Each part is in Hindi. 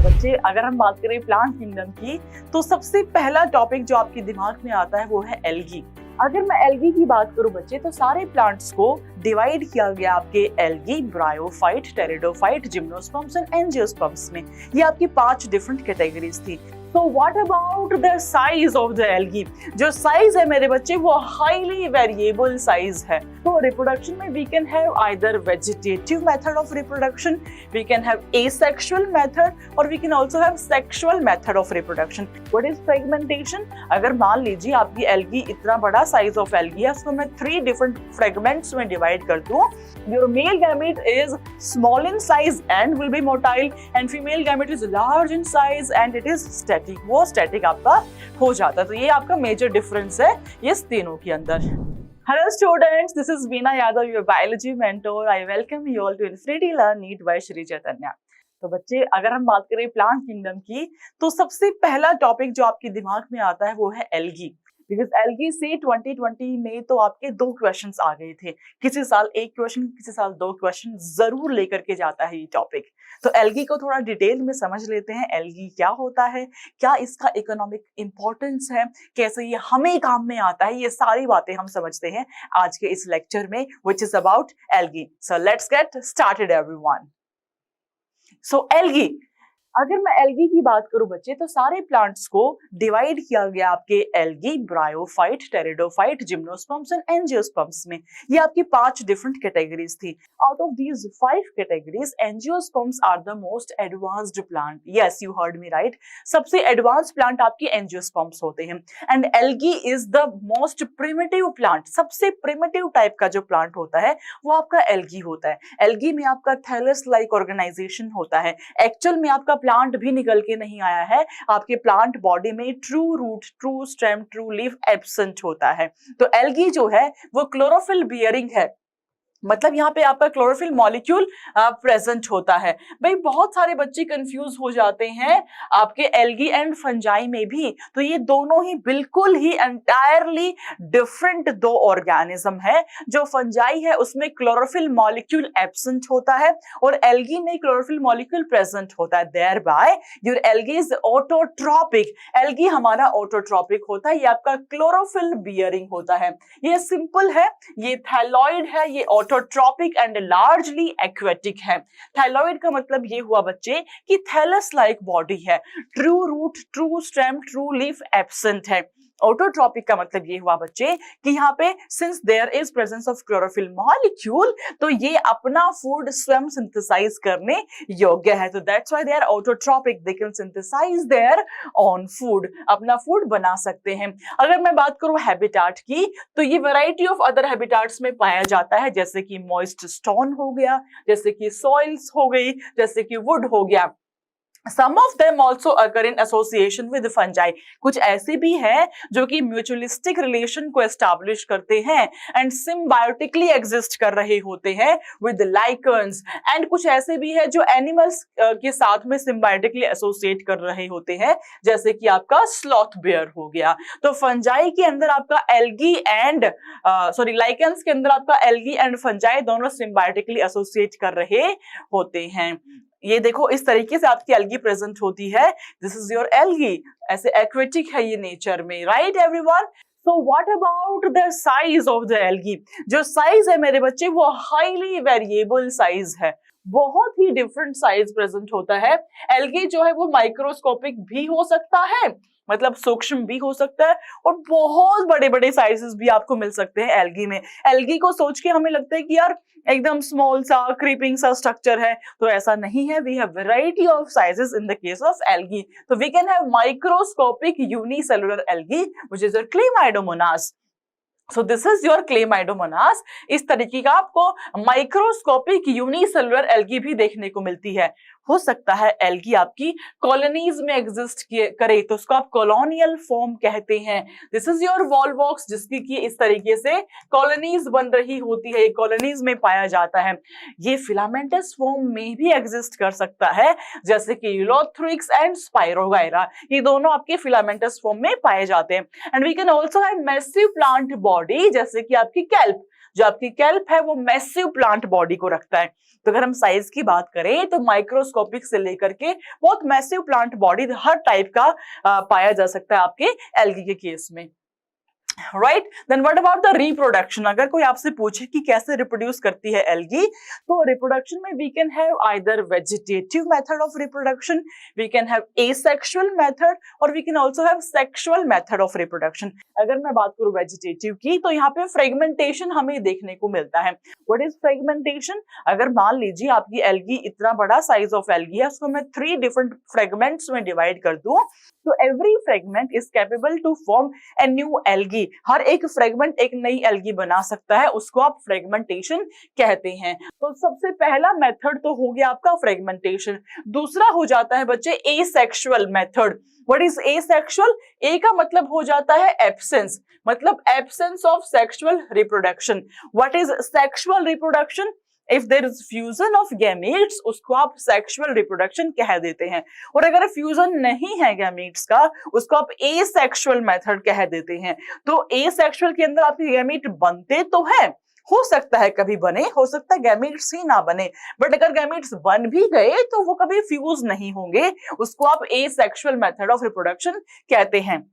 बच्चे अगर हम बात करें प्लांट किंगडम की तो सबसे पहला टॉपिक जो आपके दिमाग में आता है वो है एल्गी। अगर मैं एल्गी की बात करूं बच्चे तो सारे प्लांट्स को डिवाइड किया गया आपके algae, bryophyte, pteridophyte, gymnosperms and angiosperms में। ये आपकी 5 डिफरेंट कैटेगरीज थी। So what about the size of the algae? जो साइज है मेरे बच्चे वो हाईली वेरिएबल साइज है। तो रिप्रोडक्शन में we can have either vegetative method of reproduction, we can have asexual method और we can also have sexual method of reproduction. What is fragmentation? अगर मान लीजिए आपकी एल्गी इतना बड़ा साइज ऑफ एल्गी है उसको मैं 3 डिफरेंट फ्रेगमेंट्स में डिवाइड कर दूं। Your male gamete is small in size and will be motile and female gamete is large in size and it is static. वो स्टैटिक आपका हो जाता है। तो ये आपका मेजर डिफरेंस है ये तीनों के अंदर। Hello students, this is Veena Yadav, your biology mentor. I welcome you all to Infinity Learn NEET by Sri Chaitanya. तो बच्चे अगर हम बात करें प्लांट किंगडम की तो सबसे पहला टॉपिक जो आपके दिमाग में आता है वो है एल्गी। बिकॉज एल्गी से 2020 में तो आपके 2 क्वेश्चंस आ गए थे। किसी साल 1 क्वेश्चन, किसी साल 2 क्वेश्चन जरूर लेकर के जाता है ये टॉपिक। तो एल्गी को थोड़ा डिटेल में समझ लेते हैं। एल्गी क्या होता है, क्या इसका इकोनॉमिक इंपॉर्टेंस है, कैसे ये हमें काम में आता है, ये सारी बातें हम समझते हैं आज के इस लेक्चर में which is about algae. So let's get started everyone. So algae, अगर मैं एल्गी की बात करूं बच्चे तो सारे प्लांट्स को डिवाइड किया गया आपके algae, bryophyte, pteridophyte, gymnosperms and angiosperms में। ये आपकी 5 डिफरेंट कैटेगरीज थी। Out of these 5 categories angiosperms are the most advanced plant. Yes, you heard me right. सबसे एडवांस प्लांट आपके एंजियोस्पर्म्स होते हैं and algae is the most primitive plant. सबसे प्रिमिटिव टाइप का जो प्लांट होता है वो आपका एल्गी होता है। एल्गी में आपका थैलस लाइक ऑर्गेनाइजेशन होता है। एक्चुअल में आपका प्लांट भी निकल के नहीं आया है, आपके प्लांट बॉडी में true root, true stem, true leaf absent होता है। तो एल्गी जो है वो क्लोरोफिल बियरिंग है, मतलब यहाँ पे आपका क्लोरोफिल मॉलिक्यूल प्रेजेंट होता है। भाई बहुत सारे बच्चे कंफ्यूज हो जाते हैं आपके एल्गी एंड फंजाई में भी। तो ये दोनों ही बिल्कुल ही एंटायरली डिफरेंट 2 ऑर्गेनिज्म है। जो फंजाई है उसमें क्लोरोफिल मॉलिक्यूल एब्सेंट होता है और एल्गी में क्लोरोफिल मॉलिक्यूल प्रेजेंट होता है। Thereby your algae is autotrophic. Algae हमारा ऑटोट्रॉपिक होता है, ये आपका क्लोरोफिल बियरिंग होता है। ये सिंपल है, ये थैलॉइड है, ये ऑटोट्रॉपिक एंड लार्जली एक्वेटिक है। थैलॉइड का मतलब ये हुआ बच्चे कि थैलस लाइक बॉडी है, true root, true stem, true leaf absent है। ऑटोट्रॉपिक का मतलब ये हुआ बच्चे कि यहाँ पे since there is presence of chlorophyll molecule तो ये अपना फूड स्वयं सिंथेसाइज करने योग्य है। तो that's why they are autotrophic, they can synthesize their own food, अपना फूड बना सकते हैं। अगर मैं बात करूं हैबिटाट की तो ये वैरायटी ऑफ अदर हैबिटाट्स में पाया जाता है, जैसे कि मॉइस्ट स्टोन हो गया, जैसे कि सॉइल्स हो गई, जैसे कि वुड हो गया। Some of them also occur in association with fungi. कुछ ऐसे भी हैं जो कि म्यूचुअलिस्टिक रिलेशन को एस्टैब्लिश करते हैं एंड सिम्बायोटिकली एग्जिस्ट कर रहे होते हैं विद लाइकन्स। एंड कुछ ऐसे भी है जो एनिमल्स के साथ में सिम्बायोटिकली एसोसिएट कर रहे होते हैं, जैसे कि आपका स्लॉथ बेयर हो गया। तो फंजाई के अंदर आपका एल्गी एंड लाइकन्स के अंदर आपका एल्गी एंड फंजाई दोनों सिम्बायोटिकली एसोसिएट कर रहे होते हैं। ये देखो इस तरीके से आपकी एल्गी प्रेजेंट होती है। दिस इज योर एल्गी, ऐसे एक्वेटिक है ये नेचर में, right everyone. So what about the size of the algae? जो साइज है मेरे बच्चे वो हाईली वेरिएबल साइज है, बहुत ही डिफरेंट साइज प्रेजेंट होता है। एल्गी जो है वो माइक्रोस्कोपिक भी हो सकता है, मतलब सूक्ष्म भी हो सकता है, और बहुत बड़े बड़े साइजेस भी आपको मिल सकते हैं एल्गी में। एल्गी को सोच के हमें लगता है कि यार एकदम स्मॉल सा क्रीपिंग सा स्ट्रक्चर है, तो ऐसा नहीं है। We have variety of sizes in the case of algae. तो we can have microscopic unicellular algae which is a Chlamydomonas. So this is your Chlamydomonas. इस तरीके का आपको माइक्रोस्कोपिक यूनिसेलुलर एल्गी भी देखने को मिलती है। हो सकता है एल्गी आपकी कॉलोनीज में एग्जिस्ट करे तो उसको आप कॉलोनियल फॉर्म कहते हैं। दिस इज योर वॉलवॉक्स जिसकी कि इस तरीके से कॉलोनीज बन रही होती है, कॉलोनीज में पाया जाता है। ये फिलामेंटस फॉर्म में भी एग्जिस्ट कर सकता है, जैसे कि यूलोथ्रिक्स एंड स्पाइरोगायरा, ये दोनों आपके फिलामेंटस फॉर्म में पाए जाते हैं। And we can also have massive plant body जैसे कि आपकी कैल्प। जो आपकी केल्प है वो मैसिव प्लांट बॉडी को रखता है। तो अगर हम साइज की बात करें तो माइक्रोस्कोपिक से लेकर के बहुत मैसिव प्लांट बॉडी हर टाइप का पाया जा सकता है आपके एल्गी के केस में, right. Then what about the reproduction? अगर कोई आपसे पूछे कि कैसे रिप्रोड्यूस करती है एल्गी, तो रिप्रोडक्शन में we can have either vegetative method of reproduction, we can have asexual method, और we can also have sexual method of reproduction. अगर मैं बात करूं वेजिटेटिव की, तो यहाँ पे फ्रेगमेंटेशन हमें देखने को मिलता है। What is fragmentation? अगर मान लीजिए आपकी एल्गी इतना बड़ा साइज ऑफ एल्गी है, उसको मैं 3 डिफरेंट फ्रेगमेंट्स में डिवाइड कर दूं, तो every fragment is capable to form a new algae. हर एक फ्रेगमेंट एक नई एल्गी बना सकता है, उसको आप फ्रेगमेंटेशन कहते हैं। तो सबसे पहला मेथड तो हो गया आपका फ्रेगमेंटेशन। दूसरा हो जाता है बच्चे asexual method. What is asexual? A का मतलब हो जाता है एब्सेंस, मतलब absence of sexual reproduction. What is sexual reproduction? If there is fusion of gametes, उसको आप सेक्सुअल रिप्रोडक्शन कह देते हैं। और अगर फ्यूजन नहीं है गैमेट्स का, उसको आप एसेक्सुअल मेथड कह देते हैं। तो एसेक्सुअल के अंदर आपके गैमेट बनते तो हैं, हो सकता है कभी बने, हो सकता है गैमेट्स ही ना बने, बट अगर गैमेट्स बन भी गए तो वो कभी फ्यूज नहीं होंगे, उसको आप एसेक्सुअल मेथड ऑफ रिप्रोडक्शन कहते हैं।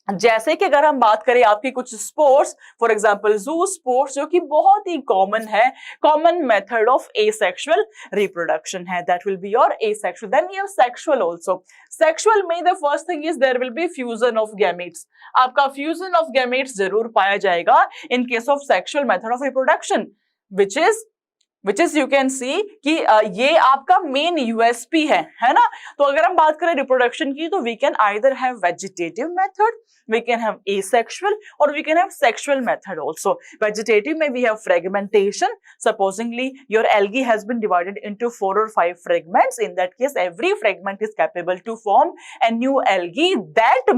जैसे कि अगर हम बात करें आपकी कुछ spores, for example zoospores, जो कि बहुत ही कॉमन है, common method of asexual reproduction है, that will be your asexual. Then we have sexual also. Sexual में the first thing is there will be fusion of gametes. आपका फ्यूजन ऑफ गैमेट्स जरूर पाया जाएगा in case of sexual method of reproduction, which is you can see कि ये आपका मेन यूएसपी है ना। तो अगर हम बात करें रिप्रोडक्शन की, तो we can either have vegetative method, we can have asexual, or we can have sexual method also. Vegetative में we have fragmentation. Supposingly your algae has been divided into 4 or 5 fragments. In that case, every fragment is capable to form a new algae. That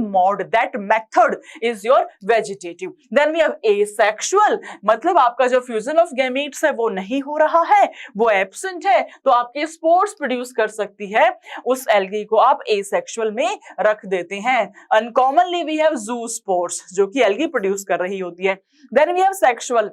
method is your vegetative. Then we have asexual, मतलब आपका जो fusion of gametes है वो नहीं हो रहा है, वो absent है, तो आपके spores produce कर सकती है, उस algae को आप asexual में रख देते हैं। Uncommonly we have zoo spores, जो कि एल्गी प्रोड्यूस कर रही होती है। Then we have sexual.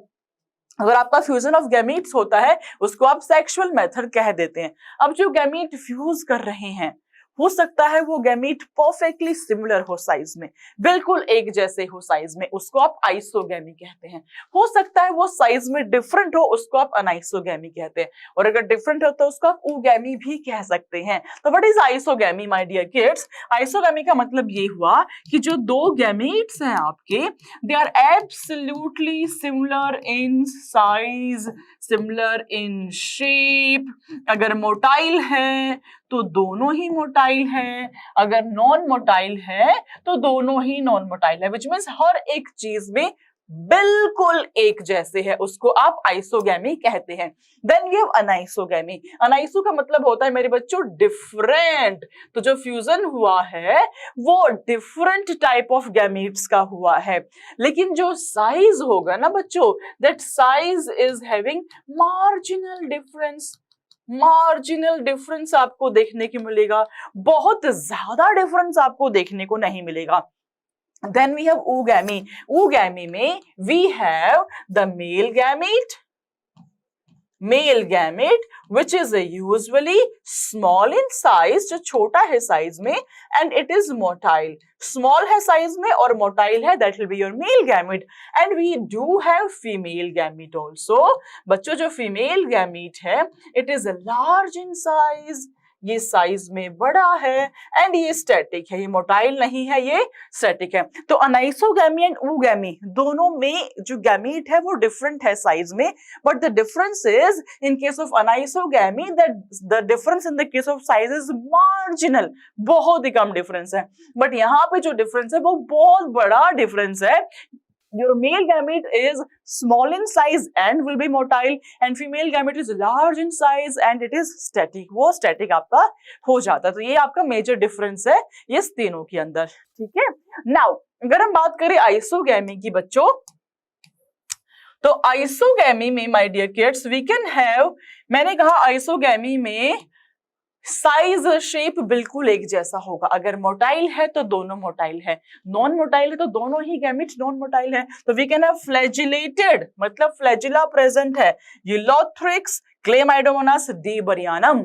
अगर आपका फ्यूजन ऑफ गैमीट्स होता है, उसको आप सेक्सुअल मेथड कह देते हैं। अब जो गैमीट फ्यूज कर रहे हैं, हो सकता है वो गैमीट परफेक्टली सिमिलर हो साइज में, बिल्कुल एक जैसे हो साइज में, उसको आप आइसोगैमी कहते हैं। हो सकता है वो साइज में डिफरेंट हो, उसको आप अनाइसोगैमी कहते हैं। और अगर डिफरेंट हो तो उसको आप ऊगैमी भी कह सकते हैं। तो what is isogamy my dear kids? Isogamy का मतलब ये हुआ कि जो दो गैमीट्स हैं आपके, they are absolutely similar in size, similar in shape. अगर मोटाइल है तो दोनों ही मोटाइल है, अगर नॉन मोटाइल है तो दोनों ही नॉन मोटाइल है, विच मीन्स हर एक चीज में बिल्कुल एक जैसे है, उसको आप आइसोगैमी कहते हैं। Then we have anisogamy. Aniso का मतलब होता है मेरे बच्चों डिफरेंट। तो जो फ्यूजन हुआ है वो डिफरेंट टाइप ऑफ गैमीट्स का हुआ है, लेकिन जो साइज होगा ना बच्चों, that size is having marginal difference. Marginal difference आपको देखने को मिलेगा, बहुत ज्यादा डिफरेंस आपको देखने को नहीं मिलेगा। Then we have oogamy. Oogamy में we have the male gamete which is usually small in size, जो छोटा है साइज में, and it is motile. Small है साइज में और motile है, that will be your male gamete. And we do have female gamete also. बच्चों जो female gamete है, it is large in size. ये साइज में बड़ा है, एंड ये स्टैटिक है, ये मोटाइल नहीं है, ये स्टैटिक है। तो अनाइसोगैमी एंड ऊगैमी दोनों में जो गैमीट है वो डिफरेंट है साइज में, but the difference is in case of anisogamy the difference in the case of size is marginal, बहुत ही कम डिफरेंस है। बट यहाँ पे जो डिफरेंस है वो बहुत बड़ा डिफरेंस है। Your male gamete is small in size and will be motile, and female gamete is large in size and it is static. वो static आपका हो जाता है। तो ये आपका मेजर डिफरेंस है ये तीनों के अंदर, ठीक है। नाउ अगर हम बात करें आइसोगैमी की बच्चों, तो आइसोगैमी में my dear kids we can have, मैंने कहा आइसोगैमी में साइज शेप बिल्कुल एक जैसा होगा। अगर मोटाइल है तो दोनों मोटाइल है, नॉन मोटाइल है तो दोनों ही गैमेट नॉन मोटाइल है। तो वी कैन हैव फ्लैजिलेटेड, मतलब फ्लैजिला प्रेजेंट है, यूलोथ्रिक्स, क्लेमाइडोमोनास, डिबरियानम।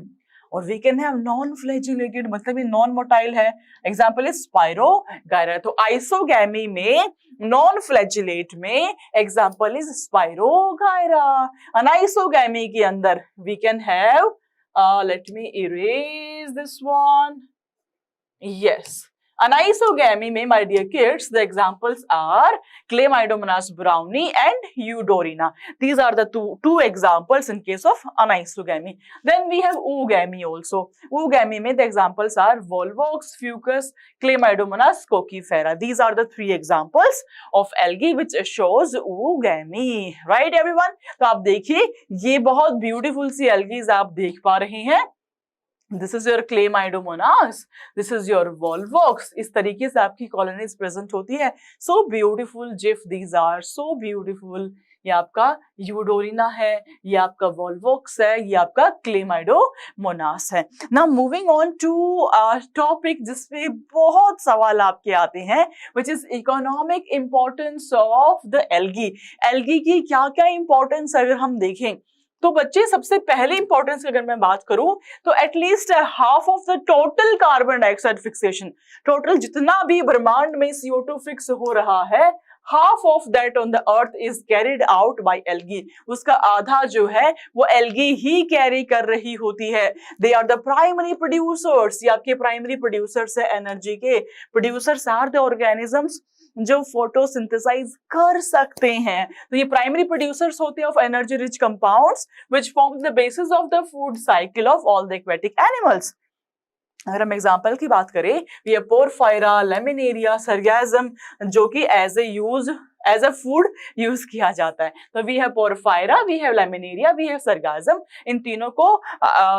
और we can have non flagellated, मतलब ये नॉन मोटाइल है, एग्जांपल इज स्पाइरोगायरा। तो आइसोगैमी में, नॉन फ्लैजिलेट में एग्जांपल इज स्पाइरोगायरा। अनाइसोगैमी के अंदर we can have let me erase this one. Yes. Anisogamy में, my dear kids, the examples are Chlamydomonas brownie and Eudorina. These are the two examples in case of anisogamy. Then we have oogamy also. Oogamy में the examples are Volvox, Fucus, Chlamydomonas coccifera. These are the three examples of algae which shows oogamy. Right everyone? तो आप देखिए ये बहुत beautiful सी algae आप देख पा रहे हैं। This is your Chlamydomonas, this is your Volvox. इस तरीके से आपकी कॉलोनीज प्रेजेंट होती है। So beautiful, Jif, these are so beautiful. ये आपका यूडोरिना है, ये आपका वॉल्वोक्स है, ये आपका क्लेमाइडोमोनास है। Now moving on to topic जिसपे बहुत सवाल आपके आते हैं, which is economic importance of the algae. algae की क्या क्या इंपॉर्टेंस अगर हम देखें तो बच्चे सबसे पहले इंपॉर्टेंस अगर मैं बात करूं तो at least half of the total carbon dioxide fixation, total जितना भी ब्रह्मांड में CO2 फिक्स हो रहा है, half of that on the earth is carried out by algae. उसका आधा जो है वो algae ही कैरी कर रही होती है। They are the primary producers. ये आपके प्राइमरी प्रोड्यूसर्स है एनर्जी के। प्रोड्यूसर्स आर द ऑर्गेनिजम्स जो फोटोसिंथेसाइज कर सकते हैं। तो ये प्राइमरी प्रोड्यूसर्स होते हैं of energy rich compounds which form the basis of the food cycle of all the aquatic animals. अगर हम एग्जाम्पल की बात करें, ये पोरफायरा, लेमिनेरिया, सरगैजम, जो कि एज अ फूड यूज किया जाता है। तो we have Porphyra, we have Laminaria, we have Sargassum, इन तीनों को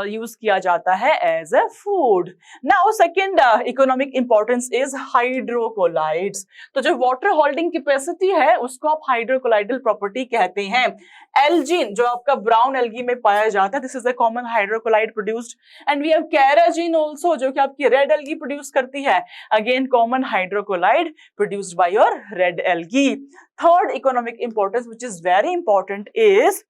यूज किया जाता है as a food. Now second economic importance is hydrocolloids. तो जो वाटर होल्डिंग कैपेसिटी है उसको आप हाइड्रोकोलाइडल प्रॉपर्टी कहते हैं। एल्जिन जो आपका ब्राउन एल्गी में पाया जाता है, this is a common hydrocolloid produced, and we have carrageenan also जो कि आपकी रेड एल्गी प्रोड्यूस करती है, again common hydrocolloid produced by your red algae. Third economic importance which is very important is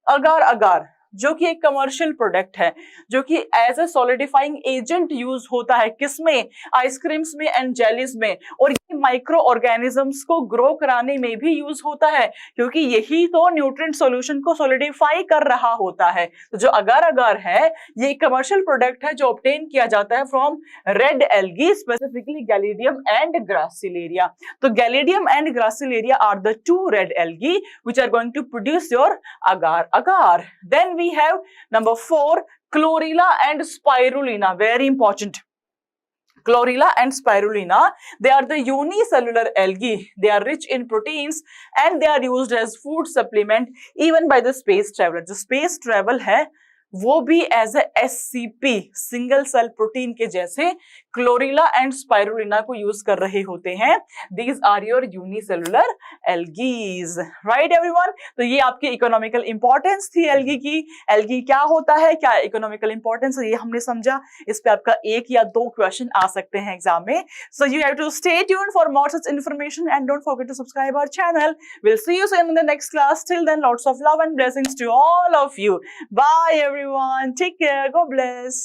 agar agar, जो कि एक कमर्शियल प्रोडक्ट है, जो कि as a solidifying agent use होता है किसमें, आइसक्रीम्स में एंड जेलीज में, और ये माइक्रो ऑर्गेनिजम्स को ग्रो कराने में भी यूज होता है क्योंकि यही तो न्यूट्रिएंट सॉल्यूशन को सॉलिडिफाई कर रहा होता है। तो जो अगार अगार है ये कमर्शियल प्रोडक्ट है जो ऑब्टेन किया जाता है from red algae, specifically Gelidium and Gracilaria. तो Gelidium and Gracilaria are the two red algae which are going to produce your agar agar. Then we have number 4 chlorella and spirulina, very important. Chlorella and spirulina, they are the unicellular algae. They are rich in proteins and they are used as food supplement even by the space traveler. जो space travel है वो भी as a SCP, single cell protein के जैसे क्लोरिला एंड स्पाइरुलिना को यूज कर रहे होते हैं। These are your unicellular algaes, right everyone. तो ये आपकी इकोनॉमिकल इंपॉर्टेंस थी एल्गी की। एल्गी क्या होता है, क्या इकोनॉमिकल इंपॉर्टेंस, ये हमने समझा। इस पे आपका 1 या 2 क्वेश्चन आ सकते हैं एग्जाम में। So you have to stay tuned for more such information and don't forget to subscribe our channel. Will see you soon in the next class. Till then lots of love and blessings to all of you. Bye everyone, take care, God bless.